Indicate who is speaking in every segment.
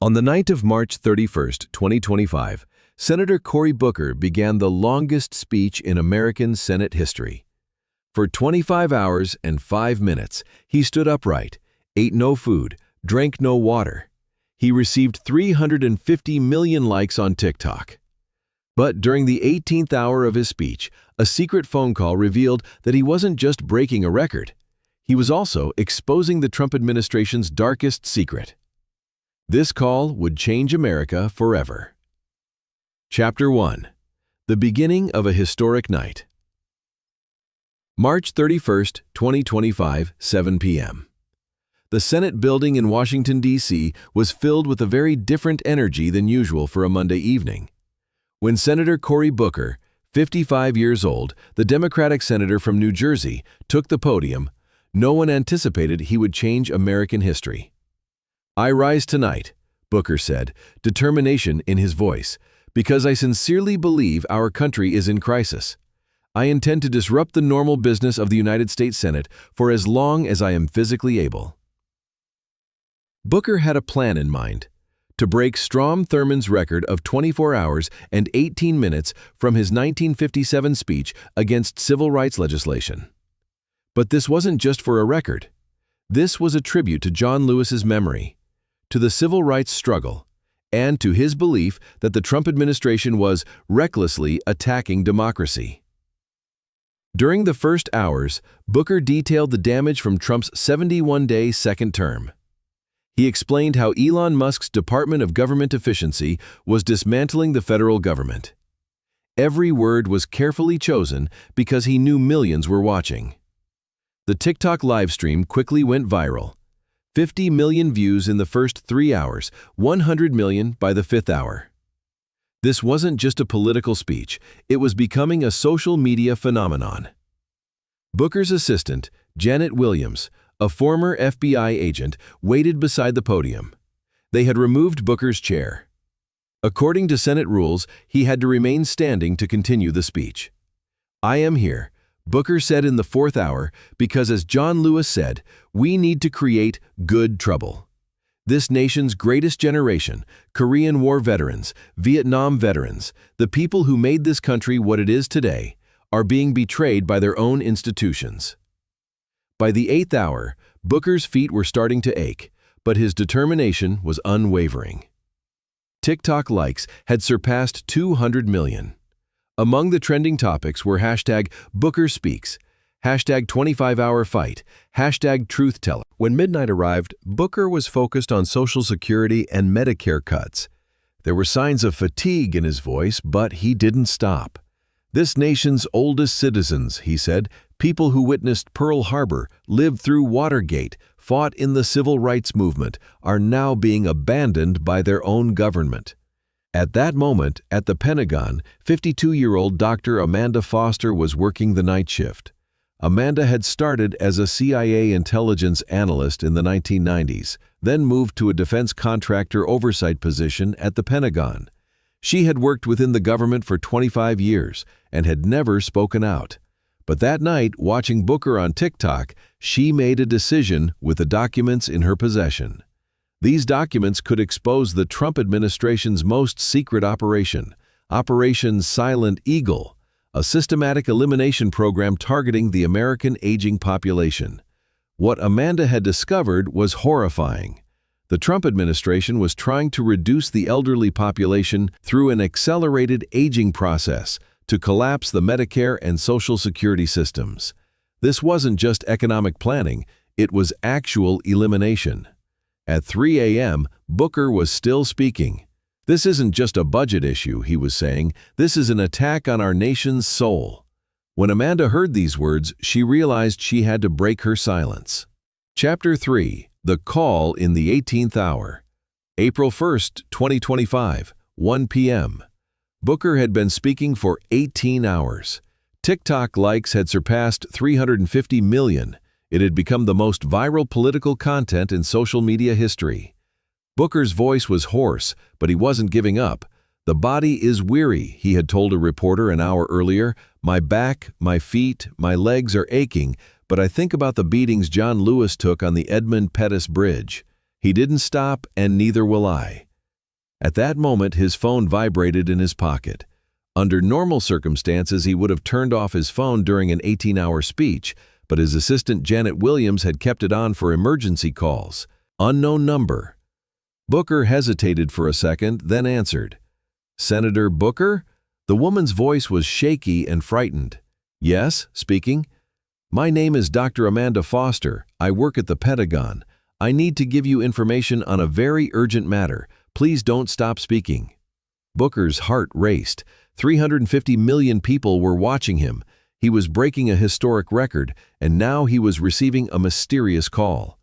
Speaker 1: On the night of March 31, 2025, Senator Cory Booker began the longest speech in American Senate history. For 25 hours and 5 minutes, he stood upright, ate no food, drank no water. He received 350 million likes on TikTok. But during the 18th hour of his speech, a secret phone call revealed that he wasn't just breaking a record. He was also exposing the Trump administration's darkest secret. This call would change America forever. Chapter 1. The beginning of a historic night. March 31, 2025, 7 p.m. The Senate building in Washington, D.C. was filled with a very different energy than usual for a Monday evening. When Senator Cory Booker, 55 years old, the Democratic senator from New Jersey, took the podium, no one anticipated he would change American history. "I rise tonight," Booker said, determination in his voice, "because I sincerely believe our country is in crisis. I intend to disrupt the normal business of the United States Senate for as long as I am physically able." Booker had a plan in mind: to break Strom Thurmond's record of 24 hours and 18 minutes from his 1957 speech against civil rights legislation. But this wasn't just for a record. This was a tribute to John Lewis's memory, to the civil rights struggle, and to his belief that the Trump administration was recklessly attacking democracy. During the first hours, Booker detailed the damage from Trump's 71-day second term. He explained how Elon Musk's Department of Government Efficiency was dismantling the federal government. Every word was carefully chosen because he knew millions were watching. The TikTok livestream quickly went viral. 50 million views in the first 3 hours, 100 million by the 5th hour. This wasn't just a political speech, it was becoming a social media phenomenon. Booker's assistant, Janet Williams, a former FBI agent, waited beside the podium. They had removed Booker's chair. According to Senate rules, he had to remain standing to continue the speech. "I am here," Booker said in the 4th hour, "because as John Lewis said, we need to create good trouble. This nation's greatest generation, Korean War veterans, Vietnam veterans, the people who made this country what it is today, are being betrayed by their own institutions." By the 8th hour, Booker's feet were starting to ache, but his determination was unwavering. TikTok likes had surpassed 200 million. Among the trending topics were #BookerSpeaks, #25hourfight, #TruthTeller. When midnight arrived, Booker was focused on Social Security and Medicare cuts. There were signs of fatigue in his voice, but he didn't stop. "This nation's oldest citizens," he said, "people who witnessed Pearl Harbor, lived through Watergate, fought in the civil rights movement, are now being abandoned by their own government." At that moment, at the Pentagon, 52-year-old Dr. Amanda Foster was working the night shift. Amanda had started as a CIA intelligence analyst in the 1990s, then moved to a defense contractor oversight position at the Pentagon. She had worked within the government for 25 years and had never spoken out. But that night, watching Booker on TikTok, she made a decision with the documents in her possession. These documents could expose the Trump administration's most secret operation, Operation Silent Eagle, a systematic elimination program targeting the American aging population. What Amanda had discovered was horrifying. The Trump administration was trying to reduce the elderly population through an accelerated aging process to collapse the Medicare and Social Security systems. This wasn't just economic planning, it was actual elimination. At 3 a.m., Booker was still speaking. "This isn't just a budget issue," he was saying. "This is an attack on our nation's soul." When Amanda heard these words, she realized she had to break her silence. Chapter 3. The Call in the 18th Hour. April 1, 2025, 1 p.m. Booker had been speaking for 18 hours. TikTok likes had surpassed 350 million. It had become the most viral political content in social media history. Booker's voice was hoarse, but he wasn't giving up. "The body is weary," he had told a reporter an hour earlier. "My back, my feet, my legs are aching, but I think about the beatings John Lewis took on the Edmund Pettus Bridge. He didn't stop, and neither will I." At that moment, his phone vibrated in his pocket. Under normal circumstances, he would have turned off his phone during an 18-hour speech, but his assistant Janet Williams had kept it on for emergency calls. Unknown number. Booker hesitated for a second, then answered. "Senator Booker?" The woman's voice was shaky and frightened. "Yes, speaking. My name is Dr. Amanda Foster. I work at the Pentagon. I need to give you information on a very urgent matter. Please don't stop speaking." Booker's heart raced. 350 million people were watching him. He was breaking a historic record, and now he was receiving a mysterious call.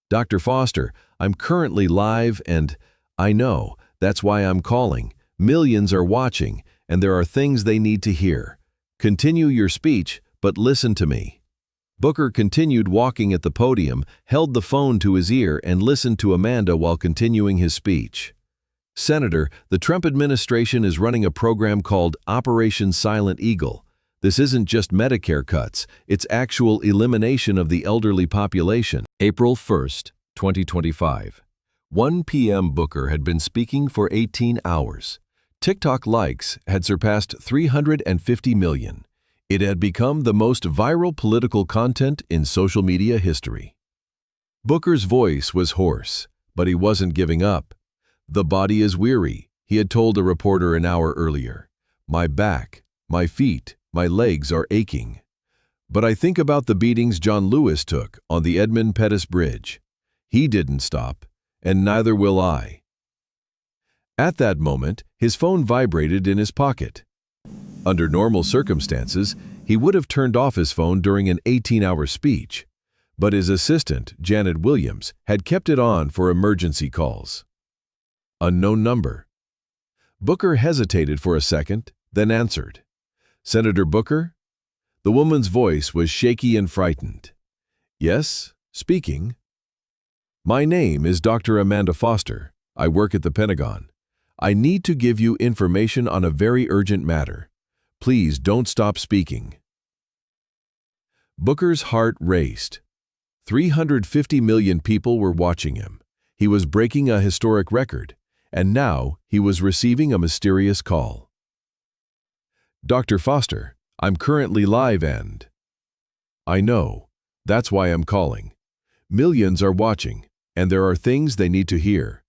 Speaker 1: "Dr. Foster, I'm currently live and I know, that's why I'm calling. Millions are watching, and there are things they need to hear. Continue your speech, but listen to me." Booker continued walking at the podium, held the phone to his ear, and listened to Amanda while continuing his speech. "Senator, the Trump administration is running a program called Operation Silent Eagle. This isn't just Medicare cuts, it's actual elimination of the elderly population." April 1st, 2025. 1 p.m. Booker had been speaking for 18 hours. TikTok likes had surpassed 350 million. It had become the most viral political content in social media history. Booker's voice was hoarse, but he wasn't giving up. "The body is weary," he had told a reporter an hour earlier. "My back, my feet, my legs are aching. But I think about the beatings John Lewis took on the Edmund Pettus Bridge. He didn't stop, and neither will I." At that moment, his phone vibrated in his pocket. Under normal circumstances, he would have turned off his phone during an 18-hour speech, but his assistant, Janet Williams, had kept it on for emergency calls. Unknown number. Booker hesitated for a second, then answered. "Senator Booker?" The woman's voice was shaky and frightened. "Yes, speaking. My name is Dr. Amanda Foster. I work at the Pentagon. I need to give you information on a very urgent matter. Please don't stop speaking." Booker's heart raced. 350 million people were watching him. He was breaking a historic record, and now he was receiving a mysterious call. "Dr. Foster, I'm currently live and I know, that's why I'm calling. Millions are watching, and there are things they need to hear.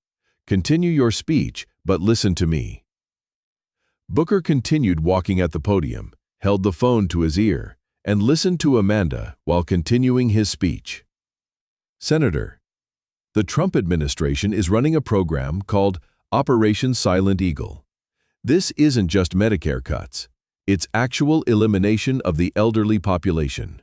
Speaker 1: Continue your speech, but listen to me." Booker continued walking at the podium, held the phone to his ear, and listened to Amanda while continuing his speech. "Senator, the Trump administration is running a program called Operation Silent Eagle. This isn't just Medicare cuts. It's actual elimination of the elderly population."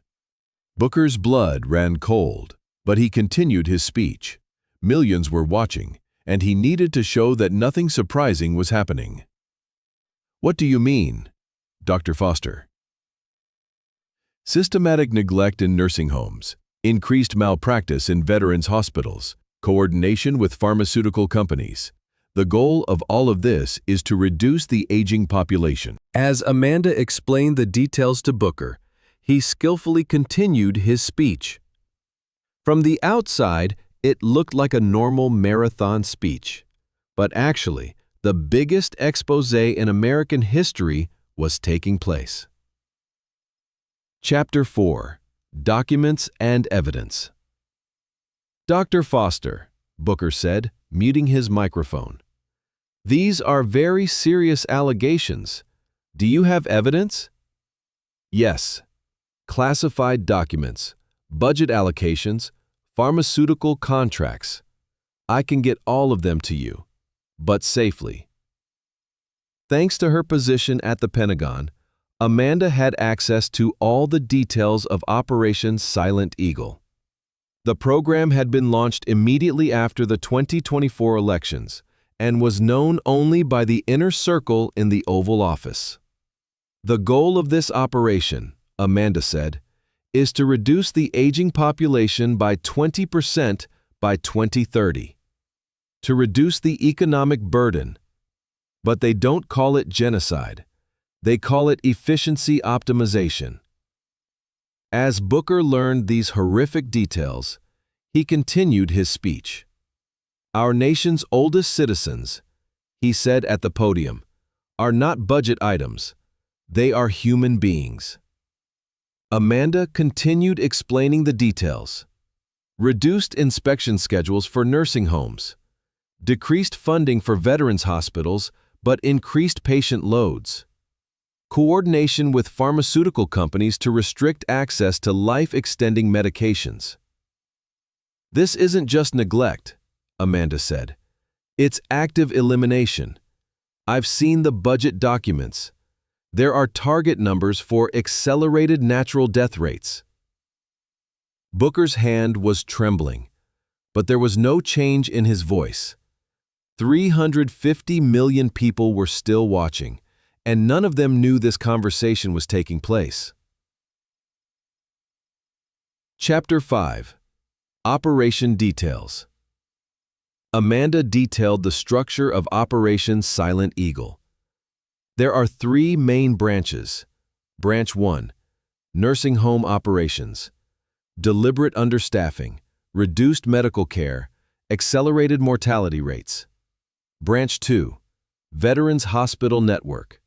Speaker 1: Booker's blood ran cold, but he continued his speech. Millions were watching, and he needed to show that nothing surprising was happening. "What do you mean, Dr. Foster?" "Systematic neglect in nursing homes, increased malpractice in veterans' hospitals, coordination with pharmaceutical companies. The goal of all of this is to reduce the aging population." As Amanda explained the details to Booker, he skillfully continued his speech. From the outside, it looked like a normal marathon speech, but actually, the biggest expose in American history was taking place. Chapter 4. Documents and Evidence. "Dr. Foster," Booker said, muting his microphone. "These are very serious allegations. Do you have evidence?" "Yes. Classified documents, budget allocations, pharmaceutical contracts. I can get all of them to you, but safely." Thanks to her position at the Pentagon, Amanda had access to all the details of Operation Silent Eagle. The program had been launched immediately after the 2024 elections and was known only by the inner circle in the Oval Office. "The goal of this operation," Amanda said, "is to reduce the aging population by 20% by 2030. To reduce the economic burden. But they don't call it genocide. They call it efficiency optimization." As Booker learned these horrific details, he continued his speech. "Our nation's oldest citizens," he said at the podium, are not budget items. They are human beings. Amanda continued explaining the details. Reduced inspection schedules for nursing homes, decreased funding for veterans hospitals, but increased patient loads, coordination with pharmaceutical companies to restrict access to life-extending medications. This isn't just neglect, Amanda said. It's active elimination. I've seen the budget documents. There are target numbers for accelerated natural death rates. Booker's hand was trembling, but there was no change in his voice. 350 million people were still watching, and none of them knew this conversation was taking place. Chapter 5. Operation Details. Amanda detailed the structure of Operation Silent Eagle. There are 3 main branches. Branch 1, Nursing Home Operations. Deliberate understaffing, reduced medical care, accelerated mortality rates. Branch 2, Veterans Hospital Network.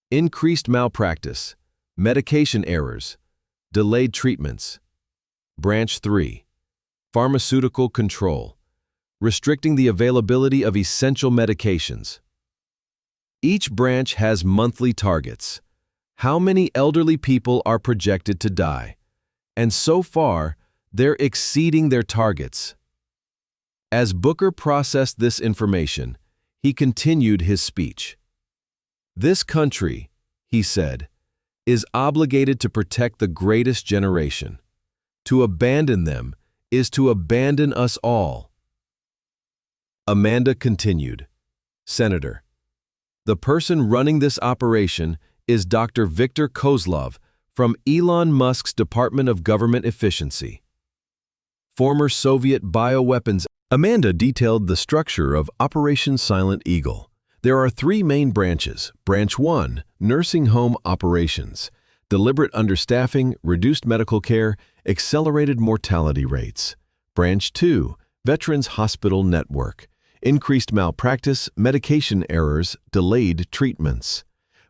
Speaker 1: Increased malpractice, medication errors, delayed treatments. Branch 3, Pharmaceutical Control, restricting the availability of essential medications. Each branch has monthly targets. How many elderly people are projected to die? And so far, they're exceeding their targets. As Booker processed this information, he continued his speech. This country, he said, is obligated to protect the greatest generation. To abandon them is to abandon us all. Amanda continued, Senator, the person running this operation is Dr. Viktor Kozlov from Elon Musk's Department of Government Efficiency. Former Soviet bioweapons. Amanda detailed the structure of Operation Silent Eagle. There are 3 main branches. Branch 1, Nursing Home Operations. Deliberate understaffing, reduced medical care, accelerated mortality rates. Branch 2, Veterans Hospital Network. Increased malpractice, medication errors, delayed treatments.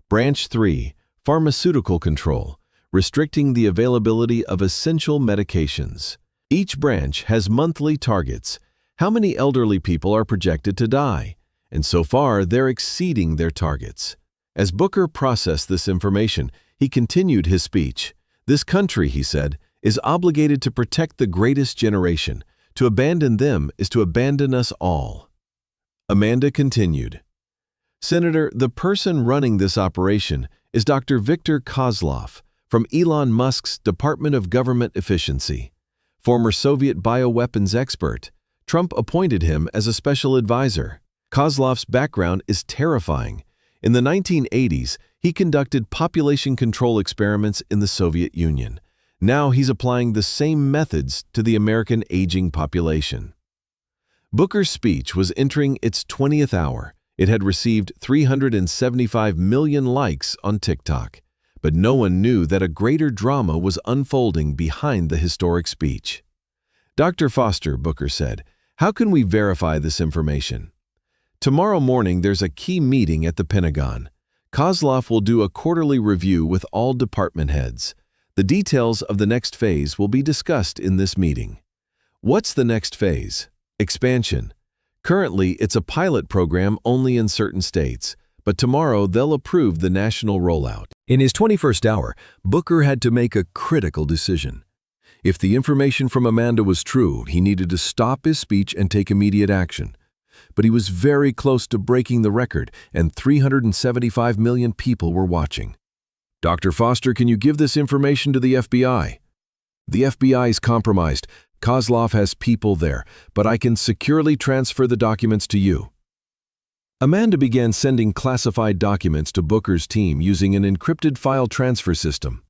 Speaker 1: Branch 3, Pharmaceutical Control, restricting the availability of essential medications. Each branch has monthly targets. How many elderly people are projected to die? And so far, they're exceeding their targets. As Booker processed this information, he continued his speech. This country, he said, is obligated to protect the greatest generation. To abandon them is to abandon us all. Amanda continued, Senator, the person running this operation is Dr. Viktor Kozlov from Elon Musk's Department of Government Efficiency. Former Soviet bioweapons expert, Trump appointed him as a special advisor. Kozlov's background is terrifying. In the 1980s, he conducted population control experiments in the Soviet Union. Now he's applying the same methods to the American aging population. Booker's speech was entering its 20th hour. It had received 375 million likes on TikTok. But no one knew that a greater drama was unfolding behind the historic speech. Dr. Foster, Booker said, how can we verify this information? Tomorrow morning there's a key meeting at the Pentagon. Kozlov will do a quarterly review with all department heads. The details of the next phase will be discussed in this meeting. What's the next phase? Expansion. Currently, it's a pilot program only in certain states, but tomorrow they'll approve the national rollout. In his 21st hour, Booker had to make a critical decision. If the information from Amanda was true, he needed to stop his speech and take immediate action. But he was very close to breaking the record, and 375 million people were watching. Dr. Foster, can you give this information to the FBI? The FBI is compromised. Kozlov has people there, but I can securely transfer the documents to you. Amanda began sending classified documents to Booker's team using an encrypted file transfer system.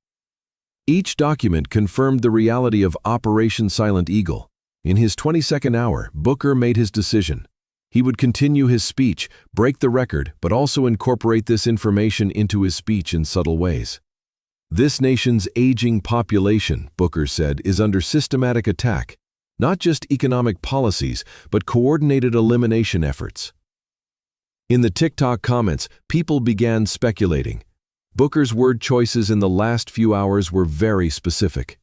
Speaker 1: Each document confirmed the reality of Operation Silent Eagle. In his 22nd hour, Booker made his decision. He would continue his speech, break the record, but also incorporate this information into his speech in subtle ways. This nation's aging population, Booker said, is under systematic attack, not just economic policies, but coordinated elimination efforts. In the TikTok comments, people began speculating. Booker's word choices in the last few hours were very specific.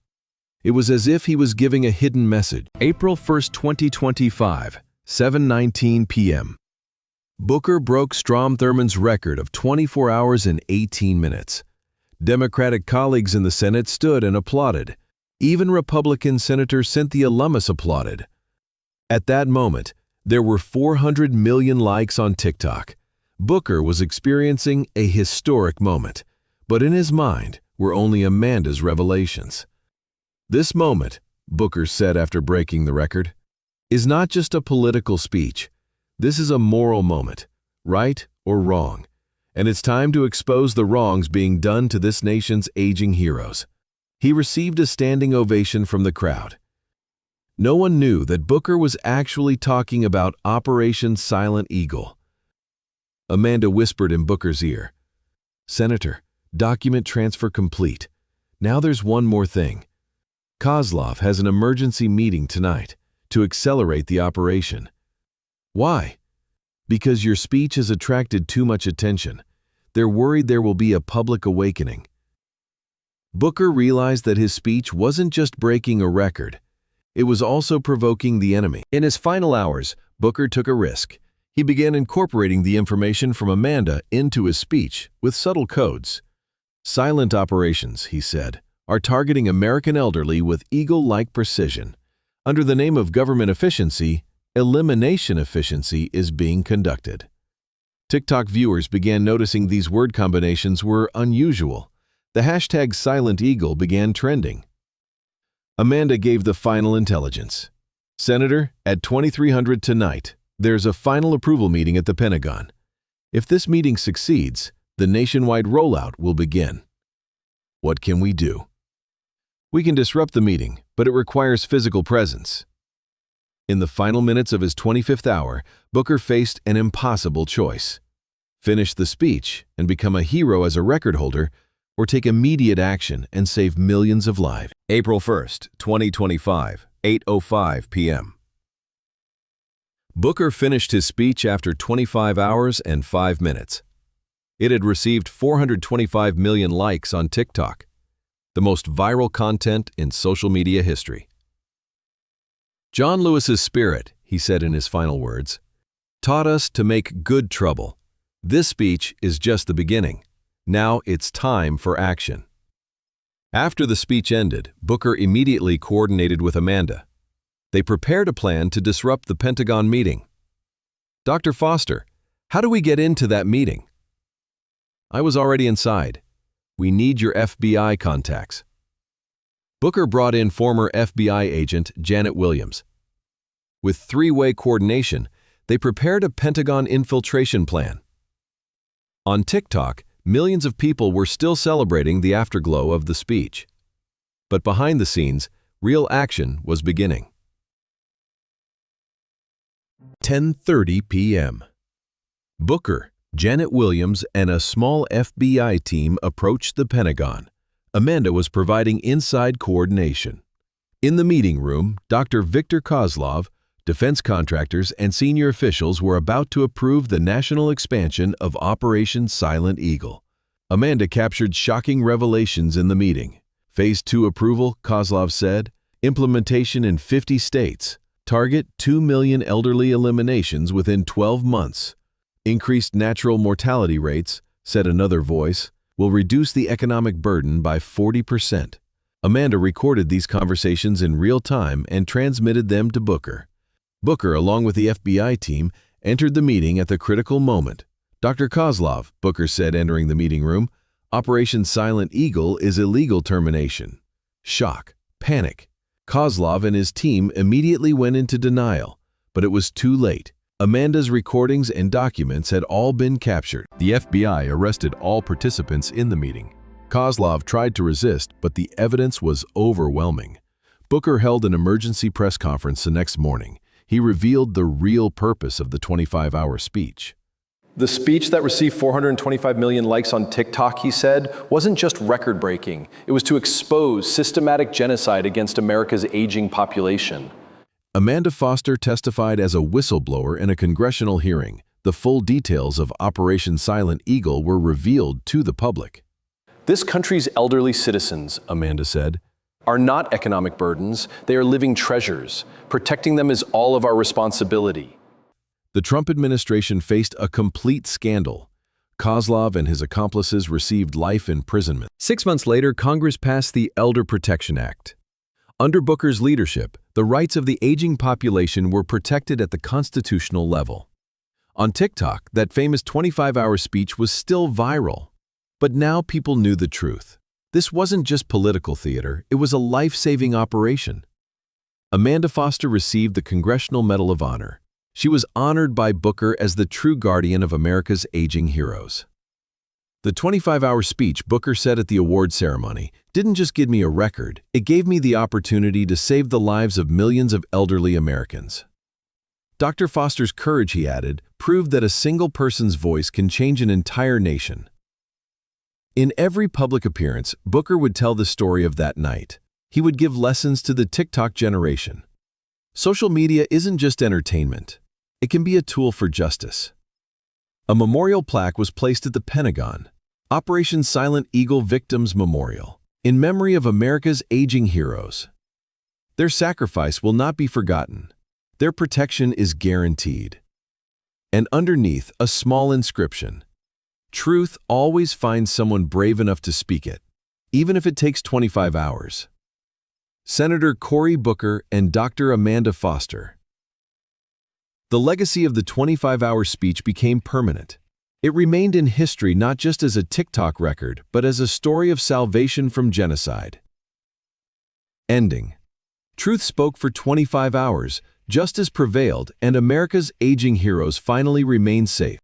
Speaker 1: It was as if he was giving a hidden message. April 1st, 2025, 7:19 p.m. Booker broke Strom Thurmond's record of 24 hours and 18 minutes. Democratic colleagues in the Senate stood and applauded. Even Republican Senator Cynthia Lummis applauded. At that moment, there were 400 million likes on TikTok. Booker was experiencing a historic moment, but in his mind were only Amanda's revelations. This moment, Booker said after breaking the record, is not just a political speech. This is a moral moment, right or wrong, and it's time to expose the wrongs being done to this nation's aging heroes. He received a standing ovation from the crowd. No one knew that Booker was actually talking about Operation Silent Eagle. Amanda whispered in Booker's ear, "Senator, document transfer complete. Now there's one more thing. Kozlov has an emergency meeting tonight to accelerate the operation." Why? Because your speech has attracted too much attention. They're worried there will be a public awakening. Booker realized that his speech wasn't just breaking a record. It was also provoking the enemy. In his final hours, Booker took a risk. He began incorporating the information from Amanda into his speech with subtle codes. Silent operations, he said, are targeting American elderly with eagle-like precision. Under the name of government efficiency, elimination efficiency is being conducted. TikTok viewers began noticing these word combinations were unusual. The hashtag Silent Eagle began trending. Amanda gave the final intelligence. "Senator, at 2300 tonight, there's a final approval meeting at the Pentagon. If this meeting succeeds, the nationwide rollout will begin. What can we do? We can disrupt the meeting, but it requires physical presence." In the final minutes of his 25th hour, Booker faced an impossible choice. Finish the speech and become a hero as a record holder, or take immediate action and save millions of lives. April 1st, 2025, 8:05 p.m. Booker finished his speech after 25 hours and 5 minutes. It had received 425 million likes on TikTok, the most viral content in social media history. "John Lewis's spirit," he said in his final words, "taught us to make good trouble. This speech is just the beginning. Now it's time for action." After the speech ended, Booker immediately coordinated with Amanda. They prepared a plan to disrupt the Pentagon meeting. "Dr. Foster, how do we get into that meeting?" "I was already inside. We need your FBI contacts." Booker brought in former FBI agent Janet Williams. With three-way coordination, they prepared a Pentagon infiltration plan. On TikTok, millions of people were still celebrating the afterglow of the speech. But behind the scenes, real action was beginning. 10:30 p.m. Booker, Janet Williams, and a small FBI team approached the Pentagon. Amanda was providing inside coordination. In the meeting room, Dr. Viktor Kozlov, defense contractors, and senior officials were about to approve the national expansion of Operation Silent Eagle. Amanda captured shocking revelations in the meeting. Phase 2 approval, Kozlov said, implementation in 50 states, target 2 million elderly eliminations within 12 months. Increased natural mortality rates, said another voice, will reduce the economic burden by 40%. Amanda recorded these conversations in real time and transmitted them to Booker. Booker, along with the FBI team, entered the meeting at the critical moment. "Dr. Kozlov," Booker said entering the meeting room, "Operation Silent Eagle is illegal termination." Shock, panic. Kozlov and his team immediately went into denial, but it was too late. Amanda's recordings and documents had all been captured. The FBI arrested all participants in the meeting. Kozlov tried to resist, but the evidence was overwhelming. Booker held an emergency press conference the next morning. He revealed the real purpose of the 25-hour speech.
Speaker 2: The speech that received 425 million likes on TikTok, he said, wasn't just record-breaking. It was to expose systematic genocide against America's aging population.
Speaker 1: Amanda Foster testified as a whistleblower in a congressional hearing, The full details of Operation Silent Eagle were revealed to the public.
Speaker 2: This country's elderly citizens,
Speaker 1: Amanda said,
Speaker 2: are not economic burdens, they are living treasures. Protecting them is all of our responsibility.
Speaker 1: The Trump administration faced a complete scandal. Kozlov and his accomplices received life imprisonment. 6 months later, Congress passed the Elder Protection Act. Under Booker's leadership, the rights of the aging population were protected at the constitutional level. On TikTok, that famous 25-hour speech was still viral. But now people knew the truth. This wasn't just political theater, it was a life-saving operation. Amanda Foster received the Congressional Medal of Honor. She was honored by Booker as the true guardian of America's aging heroes. The 25-hour speech Booker said at the award ceremony didn't just give me a record, it gave me the opportunity to save the lives of millions of elderly Americans. Dr. Foster's courage, he added, proved that a single person's voice can change an entire nation. In every public appearance, Booker would tell the story of that night. He would give lessons to the TikTok generation. Social media isn't just entertainment. It can be a tool for justice. A memorial plaque was placed at the Pentagon, Operation Silent Eagle Victims Memorial, in memory of America's aging heroes. Their sacrifice will not be forgotten. Their protection is guaranteed. And underneath, a small inscription. Truth always finds someone brave enough to speak it, even if it takes 25 hours. Senator Cory Booker and Dr. Amanda Foster. The legacy of the 25-hour speech became permanent. It remained in history not just as a TikTok record, but as a story of salvation from genocide. Ending. Truth spoke for 25 hours, justice prevailed, and America's aging heroes finally remained safe.